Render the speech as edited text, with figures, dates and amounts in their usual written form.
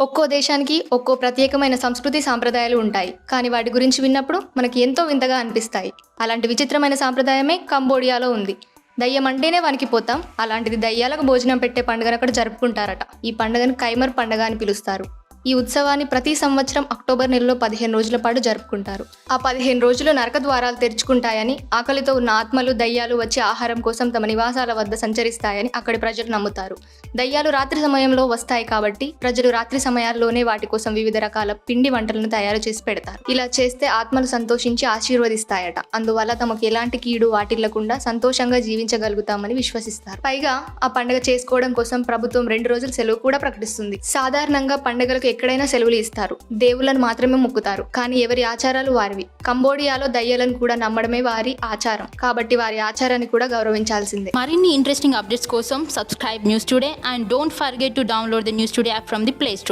ఒక్కో దేశానికి ఒక్కో ప్రత్యేకమైన సంస్కృతి సాంప్రదాయాలు ఉంటాయి. కానీ వాటి గురించి విన్నప్పుడు మనకి ఎంతో వింతగా అనిపిస్తాయి. అలాంటి విచిత్రమైన సాంప్రదాయమే కంబోడియాలో ఉంది. దయ్యం అంటేనే వణికిపోతాం. అలాంటిది దయ్యాలకు భోజనం పెట్టే పండుగను అక్కడ జరుపుకుంటారట. ఈ పండుగను ఖైమర్ పండుగ అని పిలుస్తారు. ఈ ఉత్సవాన్ని ప్రతి సంవత్సరం అక్టోబర్ నెలలో 15 రోజుల పాటు జరుపుకుంటారు. ఆ 15 రోజులు నరక ద్వారాలు తెరుచుకుంటాయని, ఆకలితో ఉన్న ఆత్మలు, దయ్యాలు వచ్చి ఆహారం కోసం తమ నివాసాల వద్ద సంచరిస్తాయని అక్కడి ప్రజలు నమ్ముతారు. దయ్యాలు రాత్రి సమయంలో వస్తాయి కాబట్టి ప్రజలు రాత్రి సమయాల్లోనే వాటి కోసం వివిధ రకాల పిండి వంటలను తయారు చేసి పెడతారు. ఇలా చేస్తే ఆత్మలు సంతోషించి ఆశీర్వదిస్తాయట. అందువల్ల తమకు ఎలాంటి కీడు వాటిల్లకుండా సంతోషంగా జీవించగలుగుతామని విశ్వసిస్తారు. పైగా ఆ పండుగ చేసుకోవడం కోసం ప్రభుత్వం 2 రోజులు సెలవు కూడా ప్రకటిస్తుంది. సాధారణంగా పండుగలకు ఎక్కడైనా సెలవులు ఇస్తారు. దేవుళ్ళను మాత్రమే మొక్కుతారు. కానీ ఎవరి ఆచారాలు వారివి. కంబోడియాలో దయ్యాలను కూడా నమ్మడమే వారి ఆచారం. కాబట్టి వారి ఆచారాన్ని కూడా గౌరవించాల్సిందే. మరిన్ని ఇంట్రెస్టింగ్ అప్డేట్స్ కోసం subscribe news today and don't forget to download the news today app from the play store.